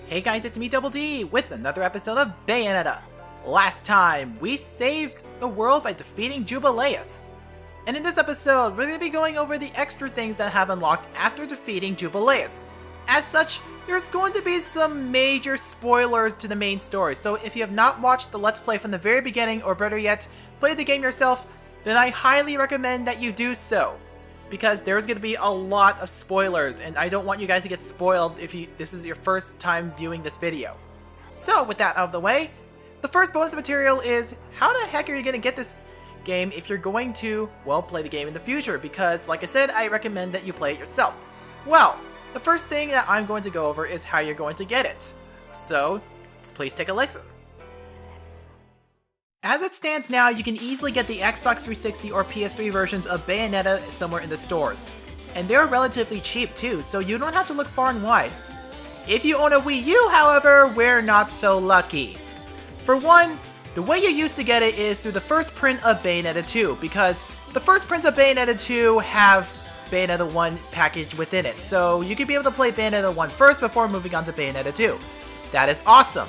Hey guys, it's me Double D with another episode of Bayonetta. Last time, we saved the world by defeating Jubileus. And in this episode, we're going to be going over the extra things that have unlocked after defeating Jubileus. As such, there's going to be some major spoilers to the main story, so if you have not watched the Let's Play from the very beginning, or better yet, play the game yourself, then I highly recommend that you do so. Because there's going to be a lot of spoilers, and I don't want you guys to get spoiled if this is your first time viewing this video. So, with that out of the way, the first bonus material is, how the heck are you going to get this game if you're going to, well, play the game in the future? Because, like I said, I recommend that you play it yourself. Well, the first thing that I'm going to go over is how you're going to get it. So, please take a listen. As it stands now, you can easily get the Xbox 360 or PS3 versions of Bayonetta somewhere in the stores. And they're relatively cheap too, so you don't have to look far and wide. If you own a Wii U, however, we're not so lucky. For one, the way you used to get it is through the first print of Bayonetta 2, because the first prints of Bayonetta 2 have Bayonetta 1 packaged within it, so you could be able to play Bayonetta 1 first before moving on to Bayonetta 2. That is awesome.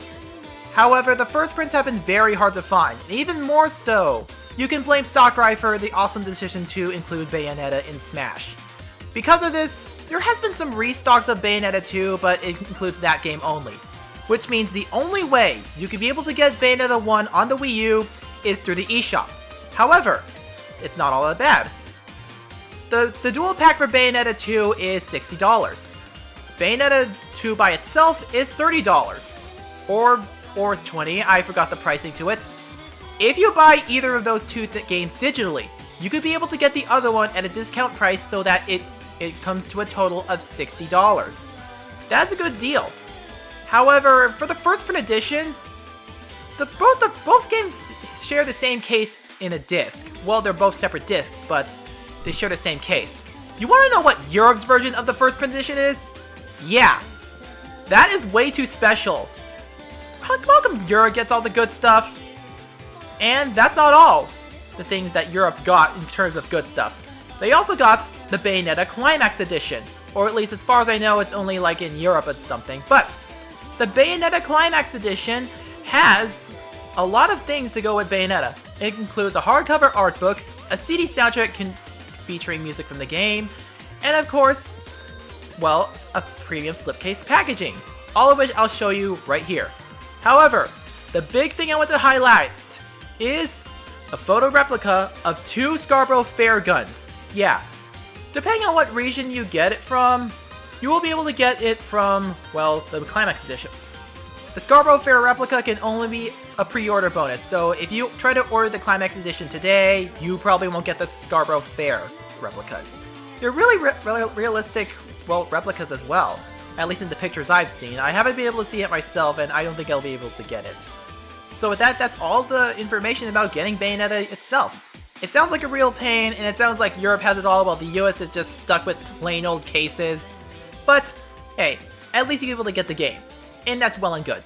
However, the first prints have been very hard to find, and even more so, you can blame Sakurai for the awesome decision to include Bayonetta in Smash. Because of this, there has been some restocks of Bayonetta 2, but it includes that game only. Which means the only way you could be able to get Bayonetta 1 on the Wii U is through the eShop. However, it's not all that bad. The dual pack for Bayonetta 2 is $60. Bayonetta 2 by itself is $30. Or 20, I forgot the pricing to it. If you buy either of those two games digitally, you could be able to get the other one at a discount price so that it comes to a total of $60. That's a good deal. However, for the first print edition, both games share the same case in a disc. Well, they're both separate discs, but they share the same case. You want to know what Europe's version of the first print edition is? Yeah, that is way too special. How come Europe gets all the good stuff? And that's not all the things that Europe got in terms of good stuff. They also got the Bayonetta Climax Edition, or at least as far as I know, it's only like in Europe it's something. But the Bayonetta Climax Edition has a lot of things to go with Bayonetta. It includes a hardcover art book, a CD soundtrack featuring music from the game, and of course, well, a premium slipcase packaging, all of which I'll show you right here. However, the big thing I want to highlight is a photo replica of two Scarborough Fair guns. Yeah, depending on what region you get it from, you will be able to get it from, well, the Climax Edition. The Scarborough Fair replica can only be a pre-order bonus, so if you try to order the Climax Edition today, you probably won't get the Scarborough Fair replicas. They're really realistic, well, replicas as well. At least in the pictures I've seen. I haven't been able to see it myself, and I don't think I'll be able to get it. So with that, that's all the information about getting Bayonetta itself. It sounds like a real pain, and it sounds like Europe has it all while the US is just stuck with plain old cases. But, hey, at least you're able to get the game. And that's well and good.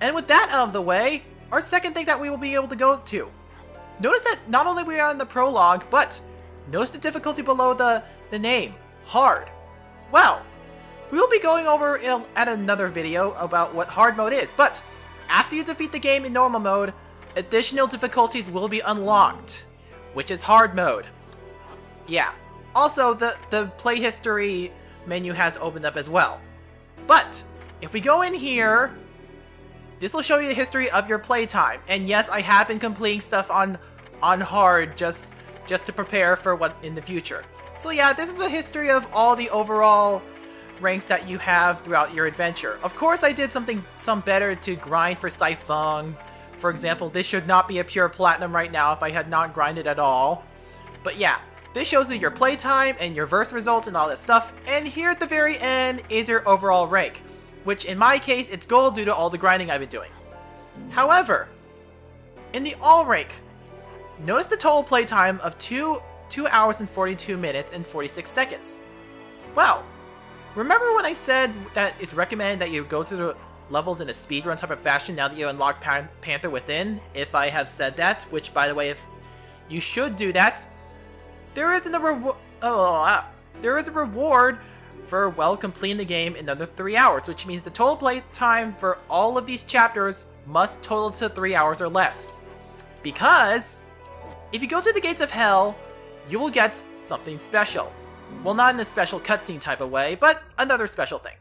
And with that out of the way, our second thing that we will be able to go to. Notice that not only we are in the prologue, but notice the difficulty below the name, hard. Well, we will be going over at another video about what hard mode is, but after you defeat the game in normal mode, additional difficulties will be unlocked, which is hard mode. Yeah, also the play history menu has opened up as well. But if we go in here, this will show you the history of your playtime, and yes, I have been completing stuff on hard just to prepare for what in the future. So yeah, this is a history of all the overall ranks that you have throughout your adventure. Of course, I did some better to grind for Saifeng. For example, this should not be a pure platinum right now if I had not grinded at all. But yeah, this shows you your playtime and your verse results and all that stuff. And here at the very end is your overall rank, which in my case, it's gold due to all the grinding I've been doing. However, in the all rank, notice the total playtime of 2 hours and 42 minutes and 46 seconds. Well, remember when I said that it's recommended that you go through the levels in a speedrun type of fashion now that you unlock Panther Within? If I have said that, which by the way, if you should do that, there isn't a reward. There is a reward for completing the game in under 3 hours, which means the total play time for all of these chapters must total to 3 hours or less. Because if you go to the gates of hell, you will get something special. Well, not in a special cutscene type of way, but another special thing.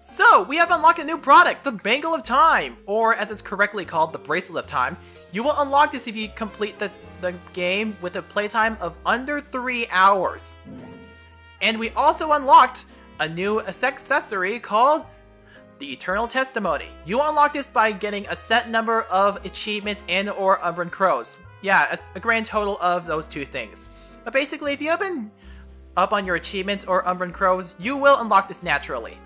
So, we have unlocked a new product, the Bangle of Time, or as it's correctly called, the Bracelet of Time. You will unlock this if you complete the game with a playtime of under 3 hours. And we also unlocked a new accessory called the Eternal Testimony. You unlock this by getting a set number of achievements and or Umbran Crows. Yeah, a grand total of those two things. But basically, if you have been up on your achievements or Umbran Crows, you will unlock this naturally.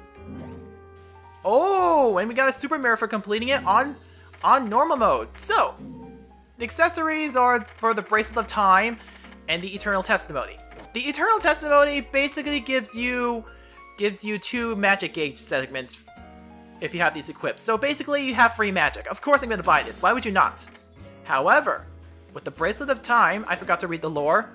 Oh, and we got a super mirror for completing it on normal mode. So, the accessories are for the Bracelet of Time and the Eternal Testimony. The Eternal Testimony basically gives you 2 magic gauge segments if you have these equipped. So basically, you have free magic. Of course I'm going to buy this. Why would you not? However, with the Bracelet of Time, I forgot to read the lore.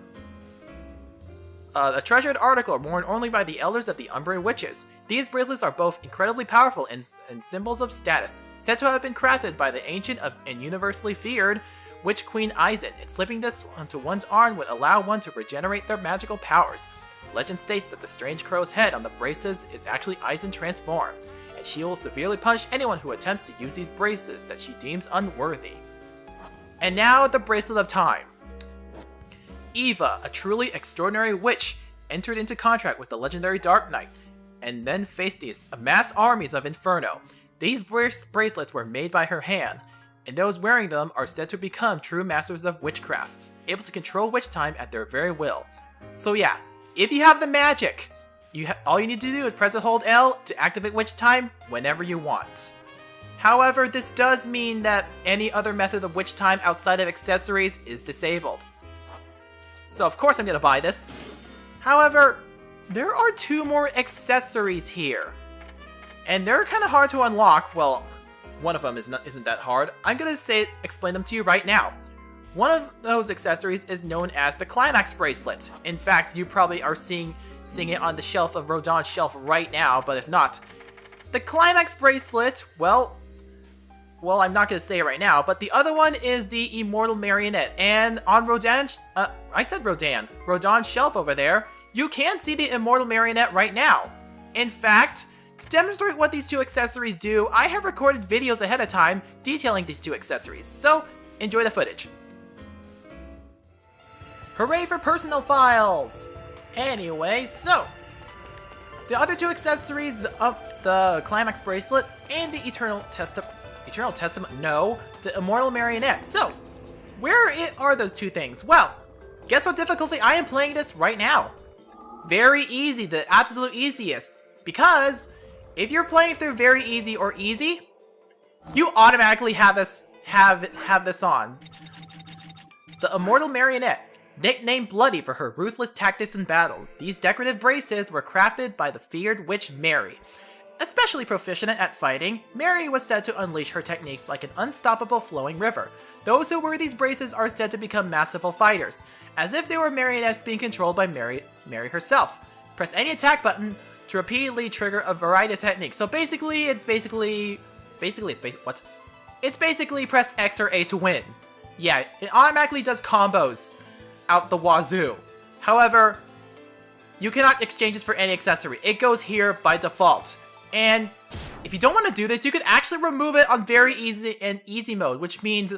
A treasured article worn only by the elders of the Umbran Witches. These bracelets are both incredibly powerful and symbols of status, said to have been crafted by the ancient and universally feared Witch Queen Eisen, and slipping this onto one's arm would allow one to regenerate their magical powers. Legend states that the strange crow's head on the bracelets is actually Eisen transformed, and she will severely punish anyone who attempts to use these bracelets that she deems unworthy. And now, the Bracelet of Time. Eva, a truly extraordinary witch, entered into contract with the legendary Dark Knight, and then faced these mass armies of Inferno. These bracelets were made by her hand, and those wearing them are said to become true masters of witchcraft, able to control witch time at their very will. So yeah, if you have the magic, all you need to do is press and hold L to activate witch time whenever you want. However, this does mean that any other method of witch time outside of accessories is disabled. So of course I'm going to buy this. However, there are 2 more accessories here. And they're kind of hard to unlock. Well, one of them isn't that hard. I'm going to explain them to you right now. One of those accessories is known as the Climax Bracelet. In fact, you probably are seeing it on the shelf of Rodin's shelf right now, but if not, the Climax Bracelet, well, I'm not going to say it right now, but the other one is the Immortal Marionette. And on Rodin's shelf over there, you can see the Immortal Marionette right now. In fact, to demonstrate what these 2 accessories do, I have recorded videos ahead of time detailing these 2 accessories, so enjoy the footage. Hooray for personal files! Anyway, so the other 2 accessories, the Climax Bracelet and the Eternal Testament, no, the Immortal Marionette. So, where are those 2 things? Well, guess what difficulty I am playing this right now? Very easy, the absolute easiest. Because if you're playing through very easy or easy, you automatically have this on. The Immortal Marionette, nicknamed Bloody for her ruthless tactics in battle. These decorative braces were crafted by the feared witch Mary. Especially proficient at fighting, Mary was said to unleash her techniques like an unstoppable flowing river. Those who wear these braces are said to become masterful fighters, as if they were marionettes being controlled by Mary herself. Press any attack button to repeatedly trigger a variety of techniques. So basically, it's basically press X or A to win. Yeah, it automatically does combos out the wazoo. However, you cannot exchange this for any accessory. It goes here by default. And if you don't want to do this, you could actually remove it on very easy mode, which means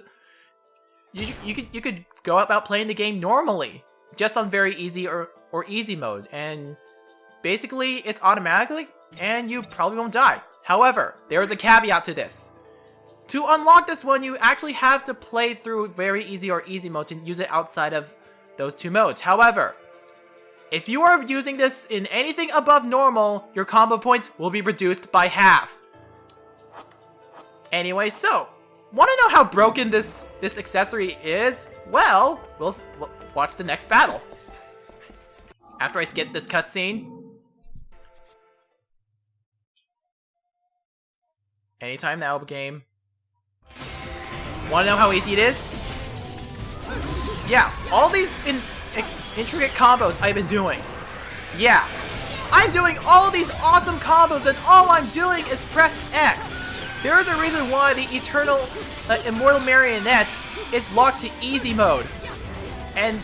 you could go about playing the game normally, just on very easy or easy mode, and basically it's automatically, and you probably won't die. However, there is a caveat to this. To unlock this one, you actually have to play through very easy or easy mode to use it outside of those 2 modes. However, if you are using this in anything above normal, your combo points will be reduced by half. Anyway, so, want to know how broken this accessory is? Well, we'll watch the next battle. After I skip this cutscene. Anytime now, game. Want to know how easy it is? Yeah, all these intricate combos I've been doing. Yeah, I'm doing all these awesome combos and all I'm doing is press X. There is a reason why the eternal immortal marionette is locked to easy mode and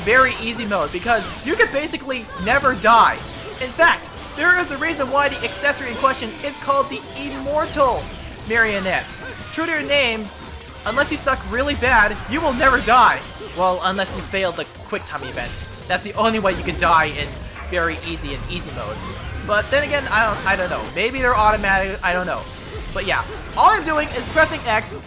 very easy mode because you can basically never die. In fact, there is a reason why the accessory in question is called the immortal marionette. True to your name, unless you suck really bad, you will never die. Well, unless you fail the quick time events. That's the only way you can die in very easy and easy mode. But then again, I don't know. Maybe they're automatic, I don't know. But yeah, all I'm doing is pressing X,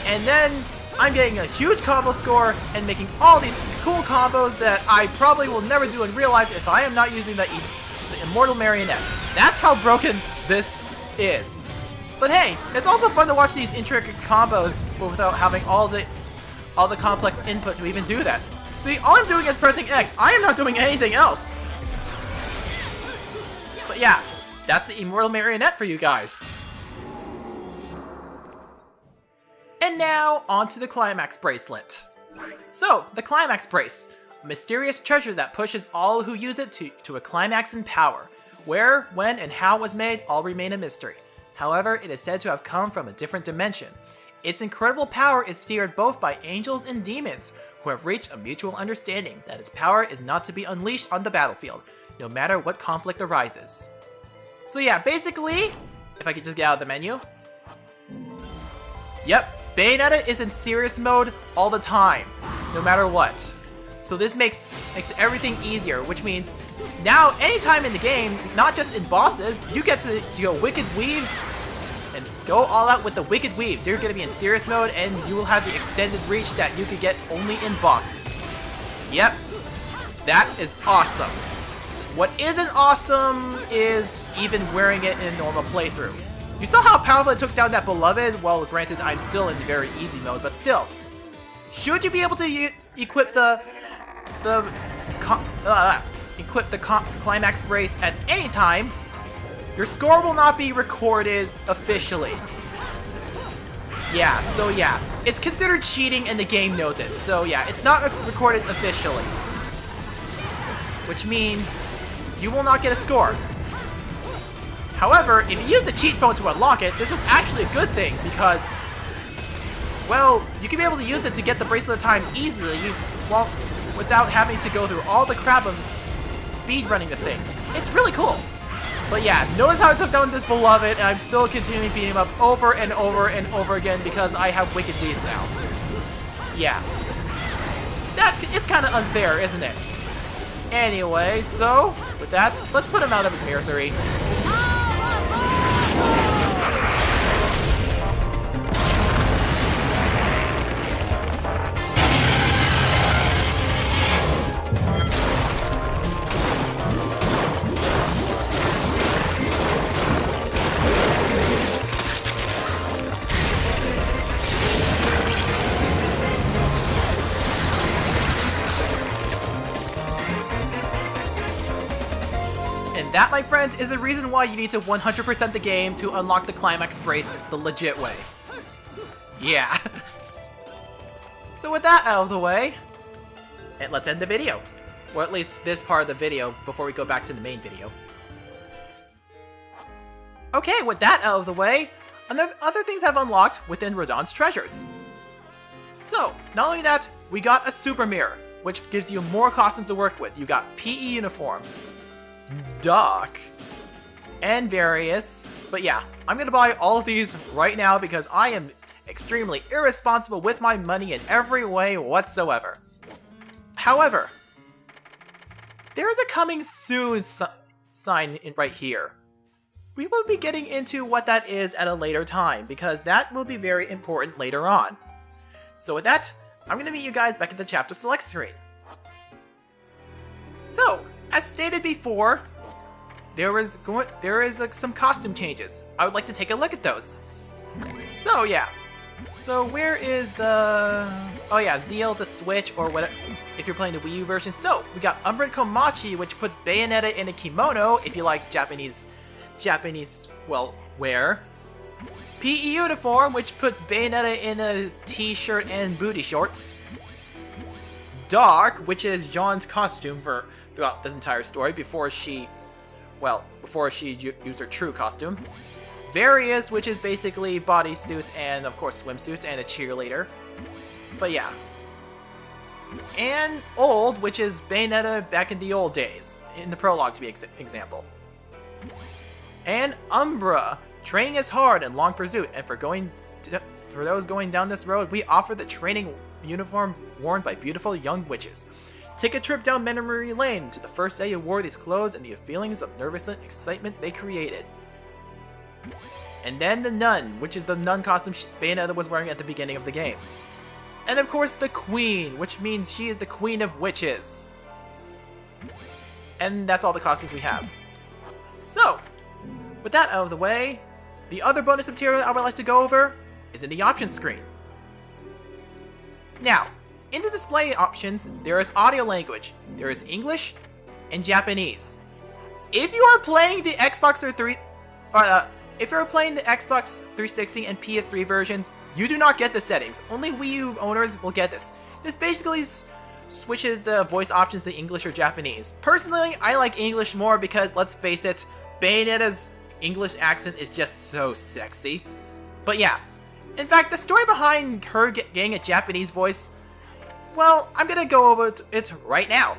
and then I'm getting a huge combo score and making all these cool combos that I probably will never do in real life if I am not using the immortal marionette. That's how broken this is. But hey, it's also fun to watch these intricate combos without having all the complex input to even do that. See, all I'm doing is pressing X. I am not doing anything else. But yeah, that's the immortal marionette for you guys. And now, on to the Climax Bracelet. So, the Climax Brace, a mysterious treasure that pushes all who use it to a climax in power. Where, when, and how it was made all remain a mystery. However, it is said to have come from a different dimension. Its incredible power is feared both by angels and demons, who have reached a mutual understanding that its power is not to be unleashed on the battlefield, no matter what conflict arises. So yeah, basically, if I could just get out of the menu. Yep. Bayonetta is in serious mode all the time, no matter what. So this makes everything easier, which means now anytime in the game, not just in bosses, you get to go Wicked Weaves and go all out with the Wicked Weaves. You're going to be in serious mode and you will have the extended reach that you could get only in bosses. Yep, that is awesome. What isn't awesome is even wearing it in a normal playthrough. You saw how powerful it took down that beloved? Well, granted, I'm still in very easy mode, but still. Should you be able to equip the Climax Brace at any time, your score will not be recorded officially. Yeah, so yeah, it's considered cheating and the game knows it. So yeah, it's not recorded officially. Which means you will not get a score. However, if you use the cheat phone to unlock it, this is actually a good thing because, well, you can be able to use it to get the Bracelet of Time easily, well, without having to go through all the crap of speedrunning the thing. It's really cool. But yeah, notice how I took down this beloved, and I'm still continuing beating him up over and over and over again because I have Wicked Weaves now. Yeah. It's kind of unfair, isn't it? Anyway, so, with that, let's put him out of his misery. And that, my friends, is the reason why you need to 100% the game to unlock the Climax Brace the legit way. Yeah. So with that out of the way, and let's end the video. Or at least this part of the video before we go back to the main video. Okay, with that out of the way, other things have unlocked within Rodin's treasures. So, not only that, we got a super mirror, which gives you more costumes to work with. You got PE uniform, Doc, and various. But yeah, I'm gonna buy all of these right now because I am extremely irresponsible with my money in every way whatsoever. However, there is a coming soon sign right here. We will be getting into what that is at a later time because that will be very important later on. So with that, I'm gonna meet you guys back at the chapter select screen. So, as stated before, there is some costume changes. I would like to take a look at those. So yeah. So where is the... Oh yeah, ZL to Switch or what if you're playing the Wii U version. So, we got Umbran Komachi, which puts Bayonetta in a kimono if you like Japanese, well, wear. PE uniform, which puts Bayonetta in a t-shirt and booty shorts. Dark, which is Jeanne's costume throughout this entire story before she used her true costume. Various, which is basically bodysuits and, of course, swimsuits and a cheerleader. But yeah. And Old, which is Bayonetta back in the old days, in the prologue to be example. And Umbra, training is hard and long pursuit, and for those going down this road, we offer the training uniform worn by beautiful young witches. Take a trip down memory lane to the first day you wore these clothes and the feelings of nervousness and excitement they created. And then the Nun, which is the nun costume Bayonetta was wearing at the beginning of the game. And of course the Queen, which means she is the Queen of Witches. And that's all the costumes we have. So, with that out of the way, the other bonus material I would like to go over is in the options screen. Now, in the display options, there is audio language, there is English, and Japanese. If you are playing the Xbox 360 and PS3 versions, you do not get the settings. Only Wii U owners will get this. This basically switches the voice options to English or Japanese. Personally, I like English more because, let's face it, Bayonetta's English accent is just so sexy. But yeah, in fact, the story behind her getting a Japanese voice, well, I'm gonna go over it right now.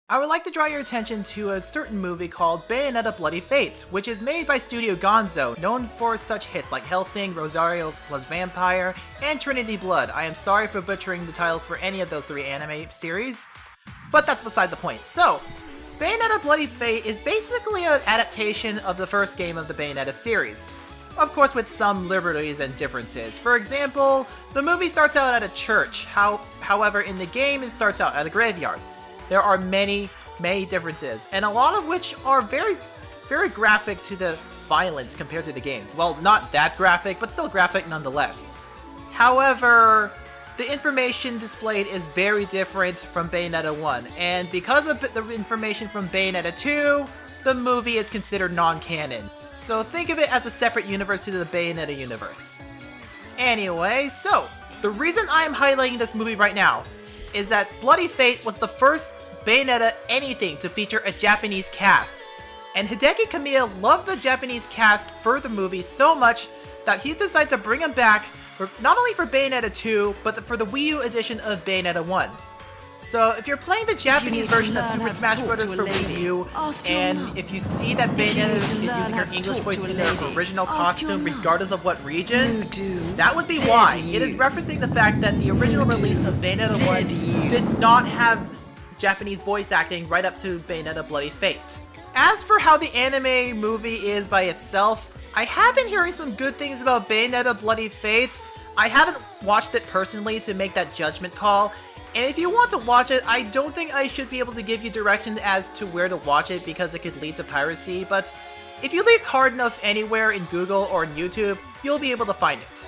I would like to draw your attention to a certain movie called Bayonetta Bloody Fate, which is made by Studio Gonzo, known for such hits like Hellsing, Rosario plus Vampire, and Trinity Blood. I am sorry for butchering the titles for any of those 3 anime series, but that's beside the point. So, Bayonetta Bloody Fate is basically an adaptation of the first game of the Bayonetta series. Of course, with some liberties and differences. For example, the movie starts out at a church, however in the game it starts out at a graveyard. There are many differences, and a lot of which are very, very graphic to the violence compared to the games. Well, not that graphic, but still graphic nonetheless. However, the information displayed is very different from Bayonetta 1, and because of the information from Bayonetta 2, the movie is considered non-canon. So think of it as a separate universe to the Bayonetta universe. Anyway, so, the reason I am highlighting this movie right now is that Bloody Fate was the first Bayonetta anything to feature a Japanese cast. And Hideki Kamiya loved the Japanese cast for the movie so much that he decided to bring them back not only for Bayonetta 2, but for the Wii U edition of Bayonetta 1. So if you're playing the Japanese version of Super Smash Bros. For Wii U, and if you see that Bayonetta is using her English voice in her original costume regardless of what region, that would be why. It is referencing the fact that the original release of Bayonetta 1 did not have Japanese voice acting right up to Bayonetta Bloody Fate. As for how the anime movie is by itself, I have been hearing some good things about Bayonetta Bloody Fate. I haven't watched it personally to make that judgment call, and if you want to watch it, I don't think I should be able to give you direction as to where to watch it because it could lead to piracy, but if you look hard enough anywhere in Google or in YouTube, you'll be able to find it.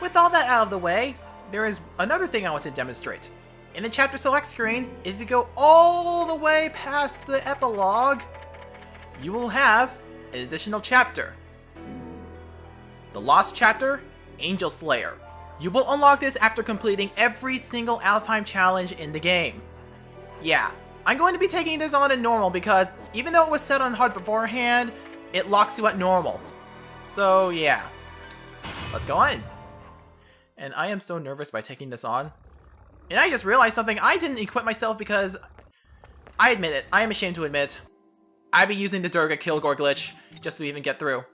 With all that out of the way, there is another thing I want to demonstrate. In the chapter select screen, if you go all the way past the epilogue, you will have an additional chapter. The Lost Chapter, Angel Slayer. You will unlock this after completing every single Alfheim challenge in the game. Yeah, I'm going to be taking this on in normal because even though it was set on hard beforehand, it locks you at normal. So yeah, let's go on. And I am so nervous by taking this on. And I just realized something. I didn't equip myself because, I admit it, I am ashamed to admit, I've been using the Durga Kilgore glitch just to even get through.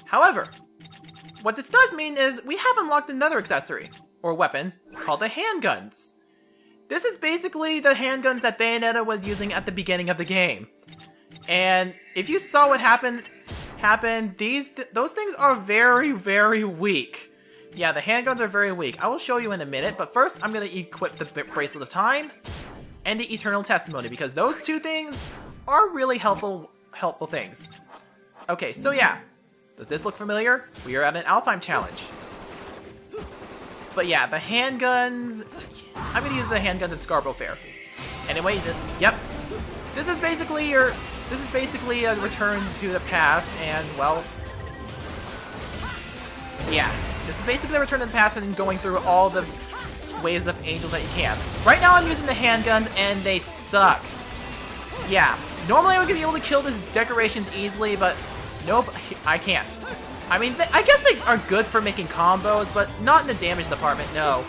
However, what this does mean is we have unlocked another accessory, or weapon, called the handguns. This is basically the handguns that Bayonetta was using at the beginning of the game. And if you saw what happened, those things are very, very weak. Yeah, the handguns are very weak. I will show you in a minute, but first I'm going to equip the Bracelet of Time and the Eternal Testimony, because those two things are really helpful things. Okay, so yeah. Does this look familiar? We are at an Alfheim challenge. But yeah, the handguns... I'm gonna use the handguns at Scarborough Fair. Anyway, yep. This is basically a return to the past, and well... yeah, This is basically the Return to the Past and going through all the waves of angels that you can. Right now I'm using the handguns and they suck. Yeah, normally I would be able to kill these decorations easily, but nope, I can't. I mean, I guess they are good for making combos, but not in the damage department, no.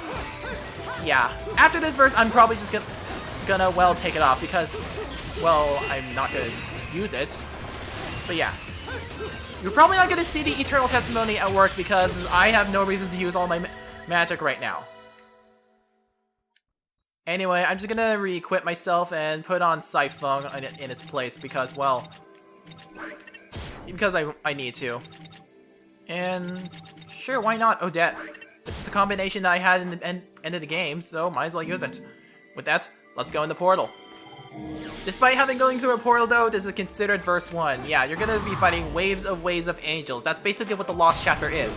Yeah, after this verse, I'm probably just gonna, well, take it off because, well, I'm not gonna use it. But yeah. You're probably not gonna see the Eternal Testimony at work because I have no reason to use all my magic right now. Anyway, I'm just gonna re-equip myself and put on Siphon in its place because, well, because I need to. And sure, why not Odette? This is the combination that I had in the end of the game, so might as well use it. With that, let's go in the portal. Despite having going through a portal though, this is considered verse 1. Yeah, you're gonna be fighting waves of angels. That's basically what the Lost Chapter is.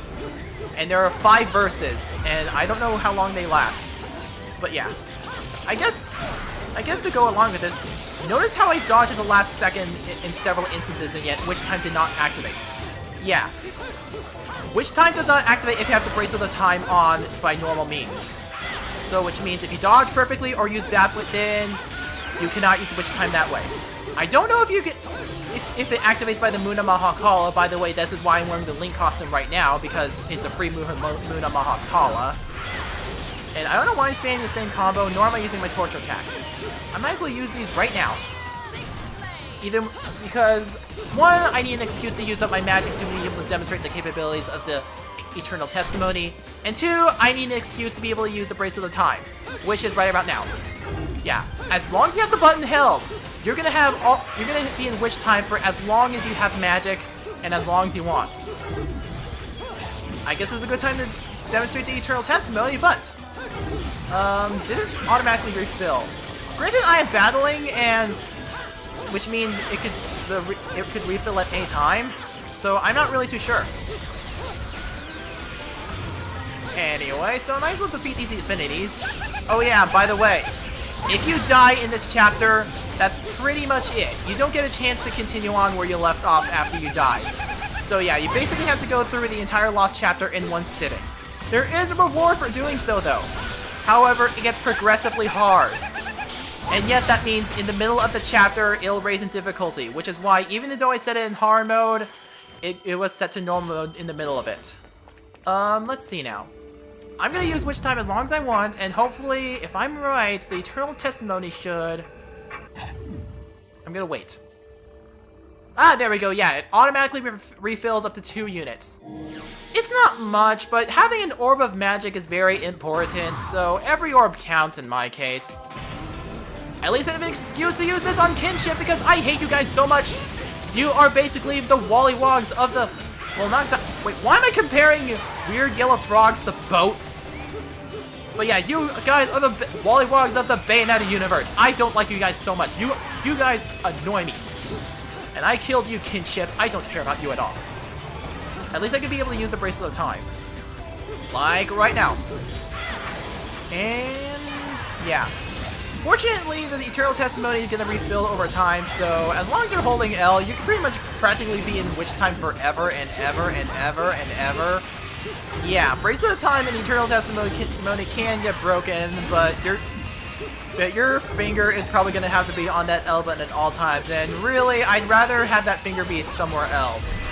And there are 5 verses, and I don't know how long they last. But yeah. I guess to go along with this, notice how I dodged at the last second in several instances and yet Witch Time did not activate. Yeah. Witch Time does not activate if you have the Bracelet of Time on by normal means. So which means if you dodge perfectly or use Bat Within, you cannot use Witch Time that way. I don't know if you get if it activates by the Muna Mahakala. By the way, this is why I'm wearing the Link costume right now, because it's a free Muna Mahakala. And I don't know why I'm spamming the same combo, nor am I using my torture attacks. I might as well use these right now. Either because, 1, I need an excuse to use up my magic to be able to demonstrate the capabilities of the Eternal Testimony, and 2, I need an excuse to be able to use the Bracelet of Time, which is right about now. Yeah, as long as you have the button held, you're gonna be in Witch Time for as long as you have magic, and as long as you want. I guess it's a good time to demonstrate the Eternal Testimony, but didn't automatically refill. Granted, I am battling, and which means it could refill at any time, so I'm not really too sure. Anyway, so I might as well defeat these infinities. Oh yeah, by the way, if you die in this chapter, that's pretty much it. You don't get a chance to continue on where you left off after you die. So yeah, you basically have to go through the entire Lost Chapter in one sitting. There is a reward for doing so though. However, it gets progressively hard. And yes, that means in the middle of the chapter, it'll raise in difficulty, which is why even though I set it in hard mode, it was set to normal mode in the middle of it. Let's see now. I'm gonna use Witch Time as long as I want, and hopefully, if I'm right, the Eternal Testimony should... I'm gonna wait. Ah, there we go, yeah, it automatically refills up to 2 units. It's not much, but having an Orb of Magic is very important, so every orb counts in my case. At least I have an excuse to use this on Kinship because I hate you guys so much. You are basically the Wollywogs of the... Well, not the... Wait, why am I comparing weird yellow frogs to boats? But yeah, you guys are the Wollywogs of the Bayonetta universe. I don't like you guys so much. You guys annoy me. And I killed you, Kinship. I don't care about you at all. At least I could be able to use the Bracelet of Time. Like right now. And... yeah. Fortunately, the Eternal Testimony is going to refill over time, so as long as you're holding L, you can pretty much practically be in Witch Time forever and ever and ever and ever. Yeah, Bracelet of Time and Eternal Testimony can get broken, but your finger is probably going to have to be on that L button at all times, and really, I'd rather have that finger be somewhere else.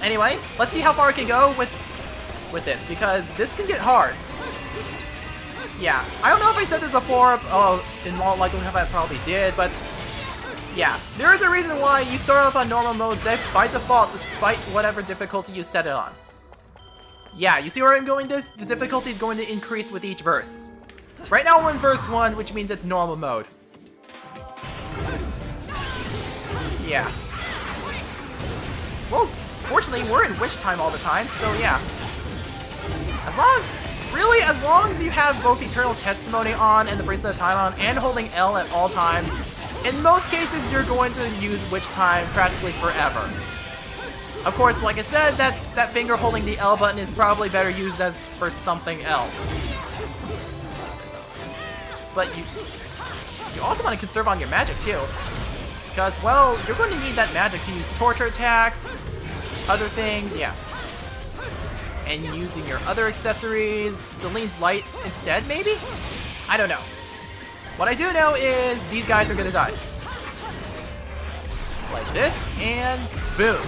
Anyway, let's see how far I can go with this, because this can get hard. Yeah, I don't know if I said this before, in all likelihood I probably did, but yeah, there is a reason why you start off on normal mode by default, despite whatever difficulty you set it on. Yeah, you see where I'm going this? The difficulty is going to increase with each verse. Right now we're in verse 1, which means it's normal mode. Yeah. Well, fortunately we're in Witch Time all the time, so yeah. As long as you have both Eternal Testimony on and the Bracelet of Time on and holding L at all times, in most cases you're going to use Witch Time practically forever. Of course, like I said, that finger holding the L button is probably better used as for something else. But you also want to conserve on your magic too. Because, well, you're going to need that magic to use torture attacks, other things, yeah. and using your other accessories, Celine's Light instead, maybe? I don't know. What I do know is these guys are gonna die. Like this, and boom.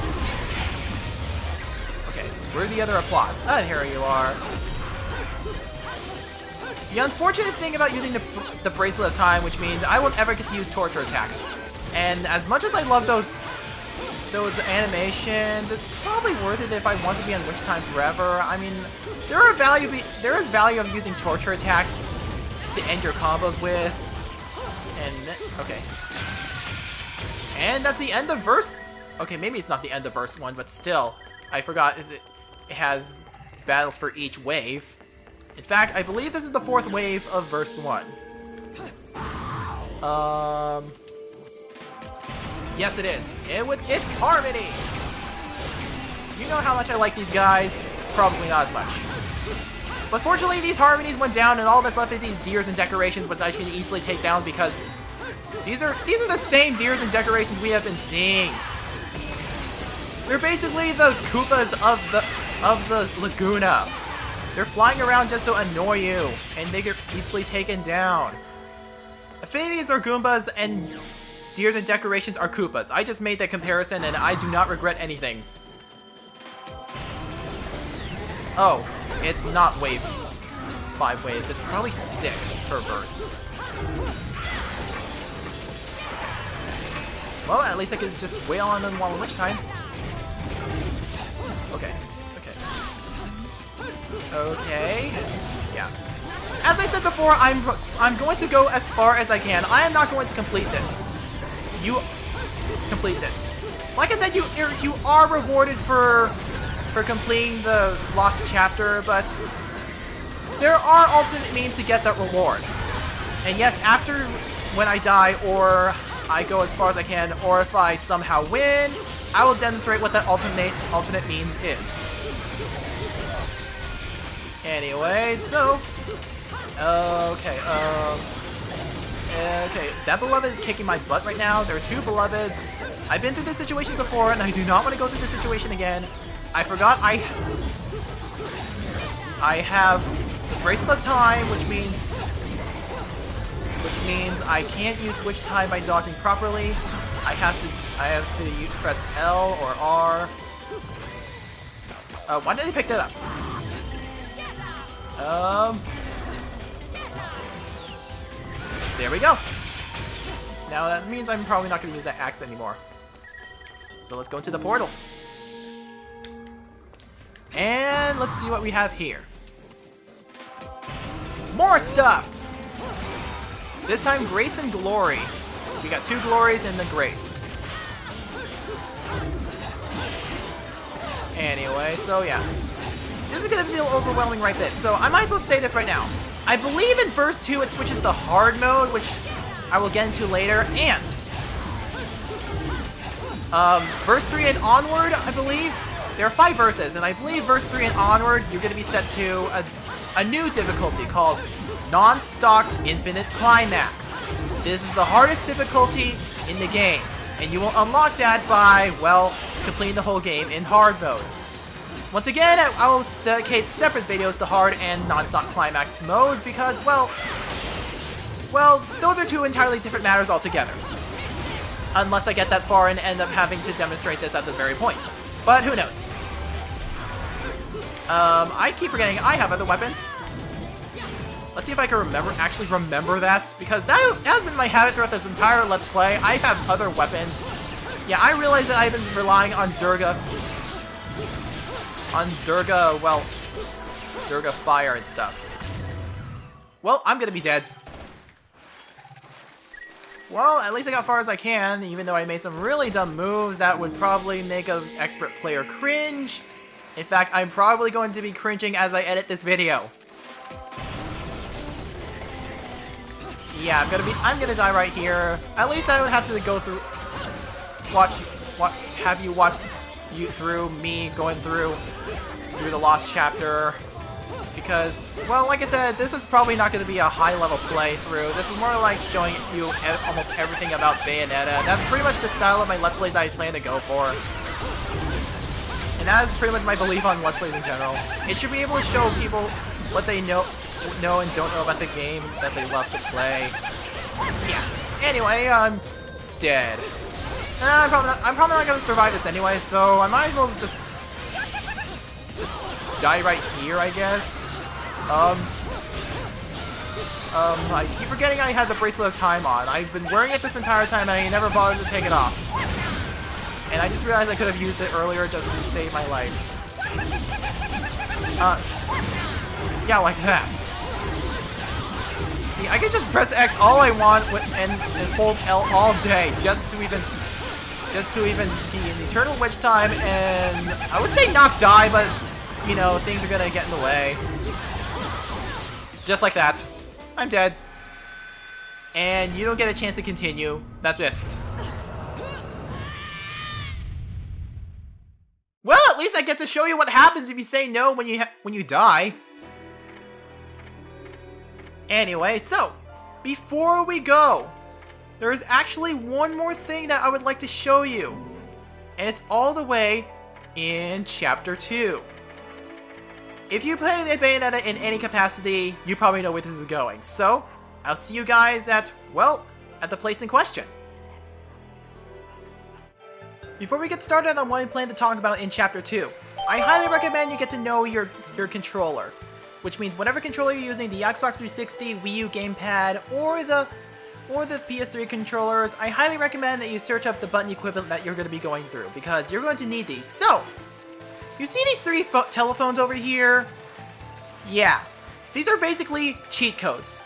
Okay, where's the other applause? Ah, here you are. The unfortunate thing about using the Bracelet of Time, which means I won't ever get to use torture attacks. And as much as I love those animations, it's probably worth it if I want to be on Witch Time forever. I mean, there is value of using torture attacks to end your combos with. And okay. And that's the end of verse. Okay, maybe it's not the end of verse 1, but still, I forgot it has battles for each wave. In fact, I believe this is the 4th wave of verse 1. Yes, it is. And with its harmony. You know how much I like these guys? Probably not as much. But fortunately, these harmonies went down, and all that's left is these deers and decorations, which I can easily take down because these are the same deers and decorations we have been seeing. They're basically the Koopas of the Laguna. They're flying around just to annoy you, and they get easily taken down. Affinities are Goombas, and deers and decorations are Koopas. I just made that comparison, and I do not regret anything. Oh, it's not wave 5 waves. It's probably 6 per verse. Well, at least I could just wail on them while in Witch Time. Okay. Okay. Yeah. As I said before, I'm going to go as far as I can. I am not going to complete this. You complete this. Like I said, you are rewarded for completing the lost chapter, but there are alternate means to get that reward. And yes, after when I die, or I go as far as I can, or if I somehow win, I will demonstrate what that alternate means is. Anyway, so okay, that beloved is kicking my butt right now. There are 2 beloveds. I've been through this situation before, and I do not want to go through this situation again. I forgot I have the Bracelet of Time, which means I can't use Witch Time by dodging properly. I have to press L or R. Why did they pick that up? There we go. Now that means I'm probably not going to use that axe anymore. So let's go into the portal. And let's see what we have here. More stuff! This time, Grace and Glory. We got 2 Glories and the Grace. Anyway, so yeah. This is going to feel overwhelming right bit, so I might as well say this right now. I believe in verse 2 it switches to hard mode, which I will get into later, and verse 3 and onward, I believe. There are 5 verses, and I believe verse 3 and onward, you're going to be set to a new difficulty called Non-Stock Infinite Climax. This is the hardest difficulty in the game, and you will unlock that by, well, completing the whole game in hard mode. Once again, I will dedicate separate videos to hard and non-stop climax mode because, well, those are 2 entirely different matters altogether. Unless I get that far and end up having to demonstrate this at the very point. But who knows? I keep forgetting I have other weapons. Let's see if I can actually remember that, because that has been my habit throughout this entire Let's Play. I have other weapons. Yeah, I realize that I've been relying on Durga, Durga Fire and stuff. Well, I'm gonna be dead. Well, at least I got as far as I can, even though I made some really dumb moves that would probably make an expert player cringe. In fact, I'm probably going to be cringing as I edit this video. Yeah, I'm gonna die right here. At least I don't have to go through, have you watch through me going through the lost chapter. Because, well, like I said, this is probably not going to be a high-level playthrough. This is more like showing you almost everything about Bayonetta. That's pretty much the style of my Let's Plays I plan to go for. And and that is pretty much my belief on Let's Plays in general. It should be able to show people what they know and don't know about the game that they love to play. Yeah. Anyway, I'm dead. I'm probably not gonna survive this anyway, so I might as well just die right here, I guess. I keep forgetting I had the Bracelet of Time on. I've been wearing it this entire time and I never bothered to take it off. And I just realized I could have used it earlier just to save my life. Yeah, like that. See, I can just press X all I want and hold L all day just to even be in Eternal Witch time and I would say not die, but you know, things are gonna get in the way. Just like that. I'm dead. And you don't get a chance to continue. That's it. Well, at least I get to show you what happens if you say no when you die. Anyway, so before we go, there is actually one more thing that I would like to show you. And it's all the way in Chapter 2. If you play the Bayonetta in any capacity, you probably know where this is going. So, I'll see you guys at the place in question. Before we get started on what I plan to talk about in Chapter 2, I highly recommend you get to know your controller. Which means whatever controller you're using, the Xbox 360, Wii U gamepad, or the PS3 controllers, I highly recommend that you search up the button equipment that you're going to be going through, because you're going to need these. So, you see these three telephones over here? Yeah. These are basically cheat codes.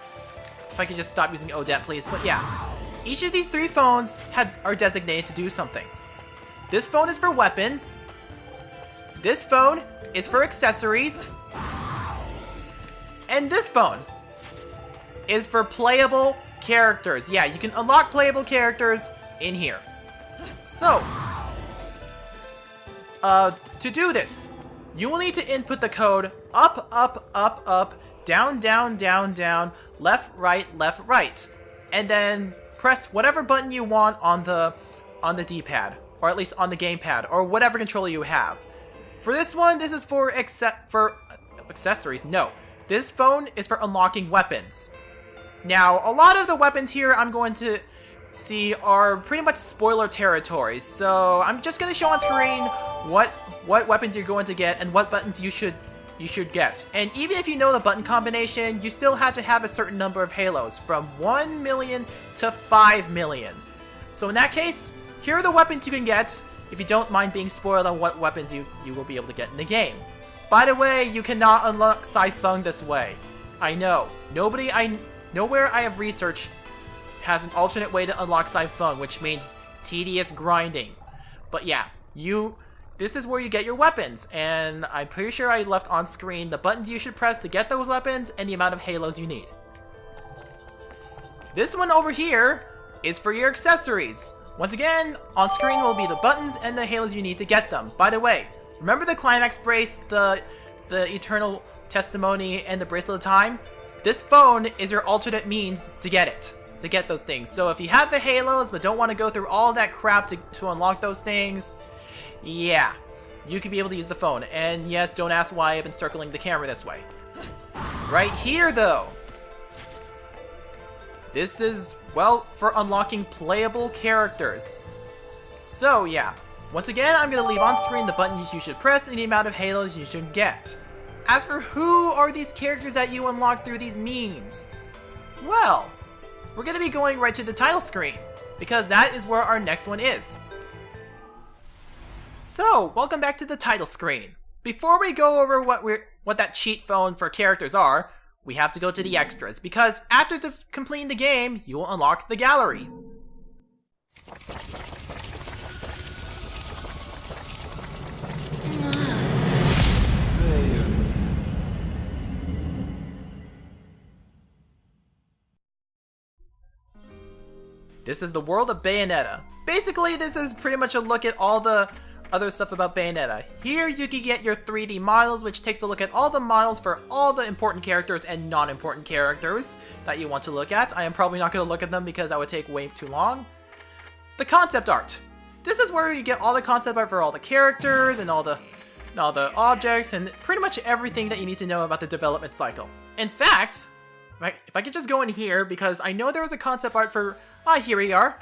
If I could just stop using Odette, please. But yeah. Each of these three phones are designated to do something. This phone is for weapons. This phone is for accessories. And this phone is for playable characters. Yeah, you can unlock playable characters in here. So, to do this, you will need to input the code up, up, up, up, down, down, down, down, left, right, and then press whatever button you want on the D-pad, or at least on the gamepad, or whatever controller you have. For this one, this is for accessories. No, this phone is for unlocking weapons. Now, a lot of the weapons here I'm going to see are pretty much spoiler territories, so I'm just going to show on screen what weapons you're going to get and what buttons you should get. And even if you know the button combination, you still have to have a certain number of halos, from 1 million to 5 million. So in that case, here are the weapons you can get if you don't mind being spoiled on what weapons you will be able to get in the game. By the way, you cannot unlock Sai-Feng this way. I know. Nowhere I have researched has an alternate way to unlock Sai-Feng, which means tedious grinding. But yeah, this is where you get your weapons, and I'm pretty sure I left on screen the buttons you should press to get those weapons and the amount of halos you need. This one over here is for your accessories. Once again, on screen will be the buttons and the halos you need to get them. By the way, remember the Climax Brace, the Eternal Testimony, and the Bracelet of Time? This phone is your alternate means to get it. To get those things. So if you have the halos but don't want to go through all that crap to unlock those things, yeah, you could be able to use the phone. And yes, don't ask why I've been circling the camera this way. Right here, though, this is, well, for unlocking playable characters. So yeah, once again, I'm going to leave on screen the buttons you should press and the amount of halos you should get. As for who are these characters that you unlock through these means, well, we're going to be going right to the title screen, because that is where our next one is. So, welcome back to the title screen. Before we go over what that cheat phone for characters are, we have to go to the extras, because after completing the game, you will unlock the gallery. This is the world of Bayonetta. Basically, this is pretty much a look at all the other stuff about Bayonetta. Here you can get your 3D models, which takes a look at all the models for all the important characters and non-important characters that you want to look at. I am probably not going to look at them because that would take way too long. The concept art. This is where you get all the concept art for all the characters and all the and all the objects, and pretty much everything that you need to know about the development cycle. In fact, right, if I could just go in here, because I know there was a concept art for... here we are.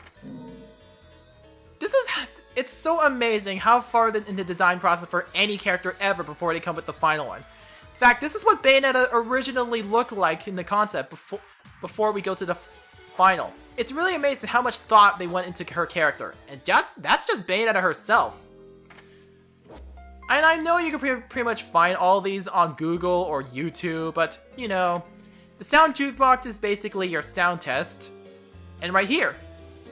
It's so amazing how far in the design process for any character ever before they come with the final one. In fact, this is what Bayonetta originally looked like in the concept before we go to the final. It's really amazing how much thought they went into her character, and that's just Bayonetta herself. And I know you can pretty much find all these on Google or YouTube, but, you know, the sound jukebox is basically your sound test. And right here,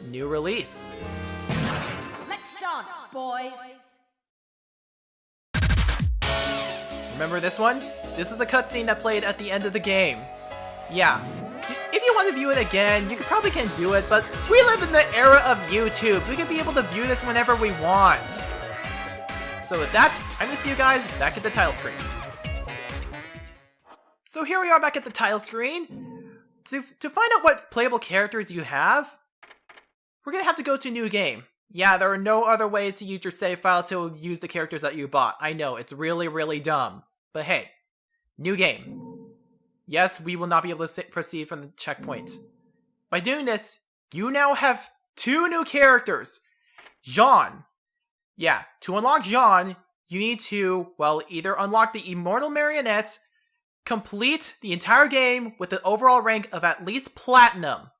new release. Let's dance, boys! Remember this one? This is the cutscene that played at the end of the game. Yeah. If you want to view it again, you probably can do it, but we live in the era of YouTube. We can be able to view this whenever we want. So with that, I'm going to see you guys back at the title screen. So here we are back at the title screen. To find out what playable characters you have, we're going to have to go to New Game. Yeah, there are no other ways to use your save file to use the characters that you bought. I know, it's really, really dumb. But hey, New Game. Yes, we will not be able to proceed from the checkpoint. By doing this, you now have 2 new characters. Jeanne. Yeah, to unlock Jeanne, you need to, well, either unlock the Immortal Marionette, complete the entire game with an overall rank of at least Platinum,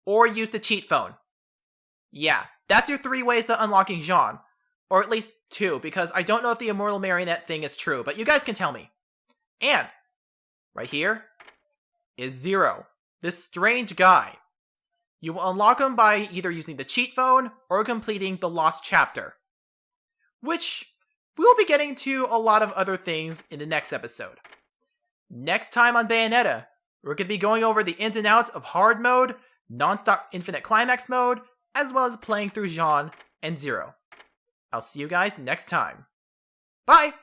or use the cheat phone. Yeah, that's your 3 ways to unlocking Jeanne. Or at least 2, because I don't know if the Immortal Marionette thing is true, but you guys can tell me. And right here is Zero, this strange guy. You will unlock him by either using the cheat phone or completing the Lost Chapter, which we will be getting to a lot of other things in the next episode. Next time on Bayonetta, we're going to be going over the ins and outs of hard mode, non-stop infinite climax mode, as well as playing through Jeanne and Zero. I'll see you guys next time. Bye!